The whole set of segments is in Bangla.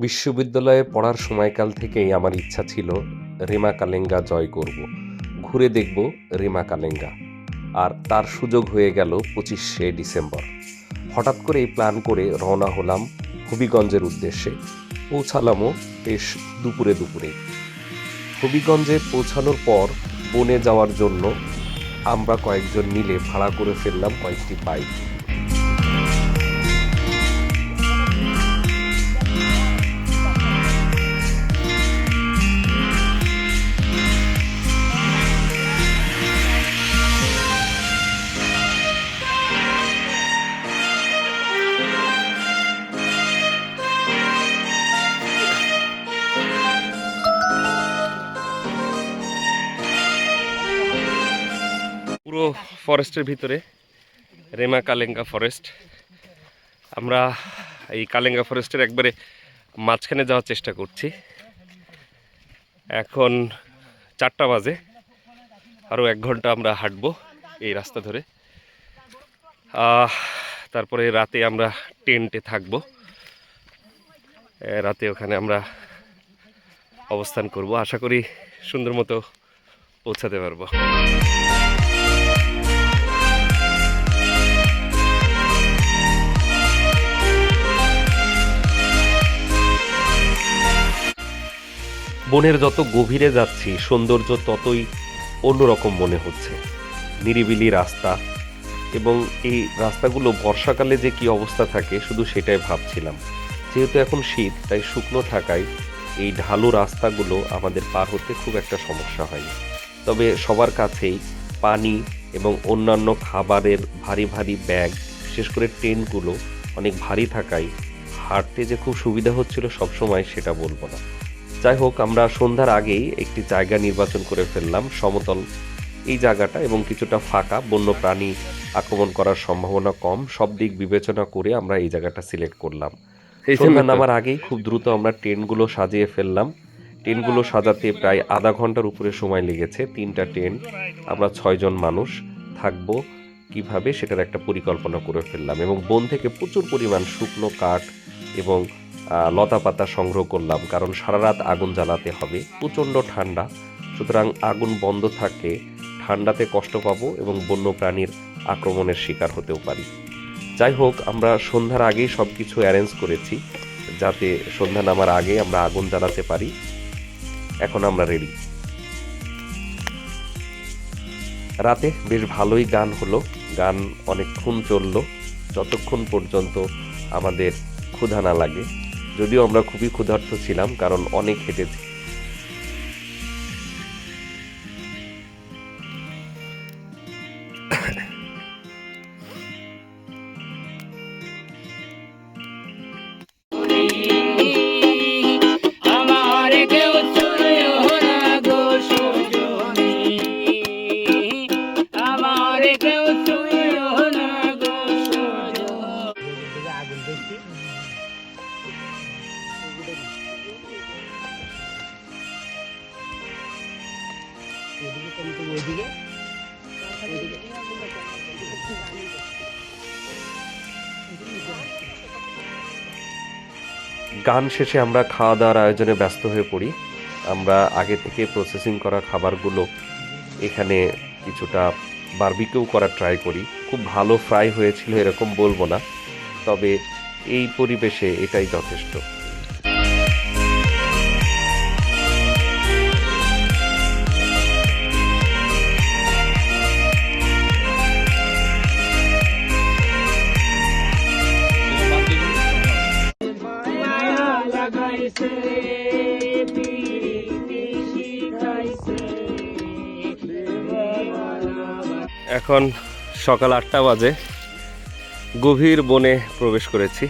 বিশ্ববিদ্যালয়ে পড়ার সময়কাল থেকেই আমার ইচ্ছা ছিল রেমা কালেঙ্গা জয় করব, ঘুরে দেখব রেমা কালেঙ্গা। আর তার সুযোগ হয়ে গেল 25শে ডিসেম্বর। হঠাৎ করে এই প্ল্যান করে রওনা হলাম হবিগঞ্জের উদ্দেশ্যে। পৌঁছালামও বেশ দুপুরে দুপুরে। হবিগঞ্জে পৌঁছানোর পর বনে যাওয়ার জন্য আমরা কয়েকজন মিলে ভাড়া করে ফেললাম কয়েকটি বাইক। পুরো ফরেস্টের ভিতরে রেমা কালেঙ্গা ফরেস্ট। আমরা এই কালেঙ্গা ফরেস্টের একবারে মাঝখানে যাওয়ার চেষ্টা করছি। এখন 4টা বাজে, আরও 1 ঘন্টা আমরা হাঁটবো এই রাস্তা ধরে। তারপরে রাতে আমরা টেন্টে থাকবো। রাতে ওখানে আমরা অবস্থান করব। আশা করি সুন্দর মতো পৌঁছাতে পারবো। বনের যত গভীরে যাচ্ছি সৌন্দর্য ততই অন্যরকম মনে হচ্ছে। নিরিবিলি রাস্তা, এবং এই রাস্তাগুলো বর্ষাকালে যে কি অবস্থা থাকে শুধু সেটাই ভাবছিলাম। যেহেতু এখন শীত, তাই শুকনো থাকায় এই ঢালু রাস্তাগুলো আমাদের পার হতে খুব একটা সমস্যা হয়নি। তবে সবার কাছেই পানি এবং অন্যান্য খাবারের ভারী ভারী ব্যাগ, বিশেষ করে টেন্টগুলো অনেক ভারী থাকায় হাঁটতে যে খুব সুবিধা হচ্ছিল সবসময় সেটা বলবো না। যাই হোক, আমরা সন্ধ্যার আগেই একটি জায়গা নির্বাচন করে ফেললাম, সমতল এই জায়গাটা, এবং কিছুটা ফাঁকা, বন্য প্রাণী আক্রমণ করার সম্ভাবনা কম। সব দিক বিবেচনা করে আমরা এই জায়গাটা সিলেক্ট করলাম। সন্ধ্যা নামার আগেই খুব দ্রুত আমরা টেন্টগুলো সাজিয়ে ফেললাম। টেন্টগুলো সাজাতে প্রায় আধা ঘন্টার উপরে সময় লেগেছে। 3টা টেন্ট, আমরা 6 জন মানুষ থাকবো কিভাবে সেটার একটা পরিকল্পনা করে ফেললাম, এবং বন থেকে প্রচুর পরিমাণ শুকনো কাঠ এবং লতা পাতা সংগ্রহ করলাম, কারণ সারা রাত আগুন জ্বালাতে হবে। প্রচণ্ড ঠান্ডা, সুতরাং আগুন বন্ধ থাকলে ঠান্ডাতে কষ্ট পাবো এবং বন্য প্রাণীর আক্রমণের শিকার হতেও পারি। যাই হোক, আমরা সন্ধ্যার আগেই সব কিছু অ্যারেঞ্জ করেছি যাতে সন্ধ্যা নামার আগে আমরা আগুন জ্বালাতে পারি। এখন আমরা রেডি। রাতে বেশ ভালোই গান হলো, গান অনেকক্ষণ চললো, যতক্ষণ পর্যন্ত আমাদের ক্ষুধা না লাগে। যদিও আমরা খুবই ক্ষুধার্ত ছিলাম, কারণ অনেক হেঁটেছি। গান শেষে আমরা খাওয়া দাওয়ার আয়োজনে ব্যস্ত হয়ে পড়ি। আমরা আগে থেকে প্রসেসিং করা খাবারগুলো এখানে কিছুটা বারবিকিউ করার ট্রাই করি। খুব ভালো ফ্রাই হয়েছিল এরকম বলবো না, তবে এই পরিবেশে এটাই যথেষ্ট। এখন সকাল 8টা বাজে। গভীর বনে প্রবেশ করেছি।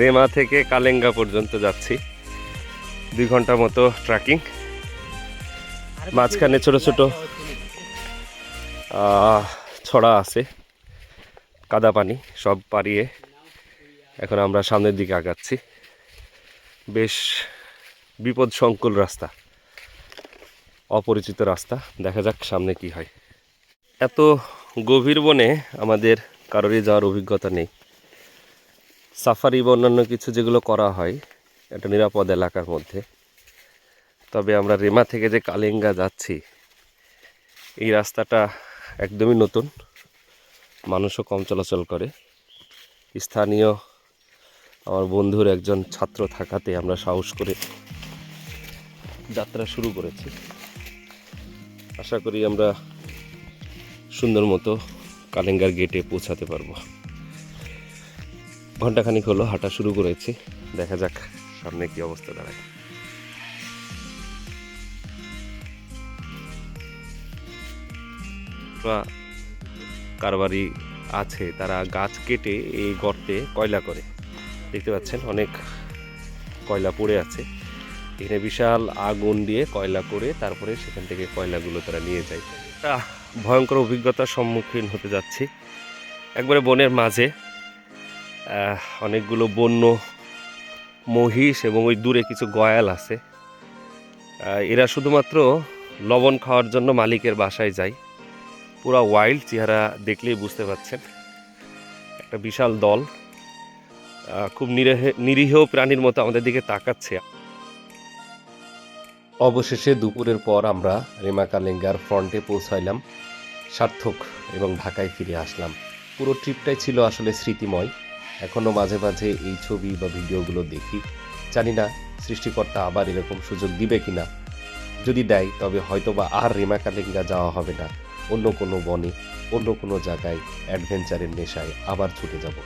রেমা থেকে কালেঙ্গা পর্যন্ত যাচ্ছি। 2 ঘন্টা মতো ট্রেকিং। মাঝখানে ছোট ছোট ছড়া আছে, কাদা পানি, সব পাড়িয়ে এখন আমরা সামনের দিকে আগাচ্ছি। বেশ বিপদসংকুল রাস্তা, অপরিচিত রাস্তা। দেখা যাক সামনে কি হয়। এত গভীর বনে আমাদের কারোরই যাওয়ার অভিজ্ঞতা নেই। সাফারি বা অন্যান্য কিছু যেগুলো করা হয় একটা নিরাপদ এলাকার মধ্যে। তবে আমরা রেমা থেকে যে কালেঙ্গা যাচ্ছি, এই রাস্তাটা একদমই নতুন, মানুষও কম চলাচল করে। স্থানীয় আমার বন্ধুর একজন ছাত্র থাকাতে আমরা সাহস করে যাত্রা শুরু করেছি। আশা করি আমরা সুন্দর মতো কালেঙ্গার গেটে পৌঁছাতে পারবো। ঘন্টাখানিক হলো হাঁটা শুরু করেছি, দেখা যাক সামনে কি অবস্থা দাঁড়ায়। কারবারি আছে, তারা গাছ কেটে এই গর্তে কয়লা করে, দেখতে পাচ্ছেন অনেক কয়লা পড়ে আছে। এখানে বিশাল আগুন দিয়ে কয়লা করে তারপরে সেখান থেকে কয়লাগুলো তারা নিয়ে যায়। একটা ভয়ঙ্কর অভিজ্ঞতার সম্মুখীন হতে যাচ্ছি। একবারে বনের মাঝে অনেকগুলো বন্য মহিষ এবং ওই দূরে কিছু গয়াল আছে। এরা শুধুমাত্র লবণ খাওয়ার জন্য মালিকের বাসায় যায়। পুরা ওয়াইল্ড, চেহারা দেখলেই বুঝতে পারছেন। একটা বিশাল দল খুব নিরীহ প্রাণীর মতো আমাদের দিকে তাকাচ্ছে। অবশেষে দুপুরের পর আমরা রেমা কালেঙ্গার ফ্রন্টে পৌঁছাইলাম, সার্থক এবং ঢাকায় ফিরে আসলাম। পুরো ট্রিপটাই ছিল আসলে স্মৃতিময়। এখনও মাঝে মাঝে এই ছবি বা ভিডিওগুলো দেখি, জানি না সৃষ্টিকর্তা আবার এরকম সুযোগ দিবে কিনা। যদি দেয় তবে হয়তোবা আর রেমা কালেঙ্গা যাওয়া হবে না, অন্য কোনো বনে অন্য কোনো জায়গায় অ্যাডভেঞ্চারের নেশায় আবার ছুটে যাব।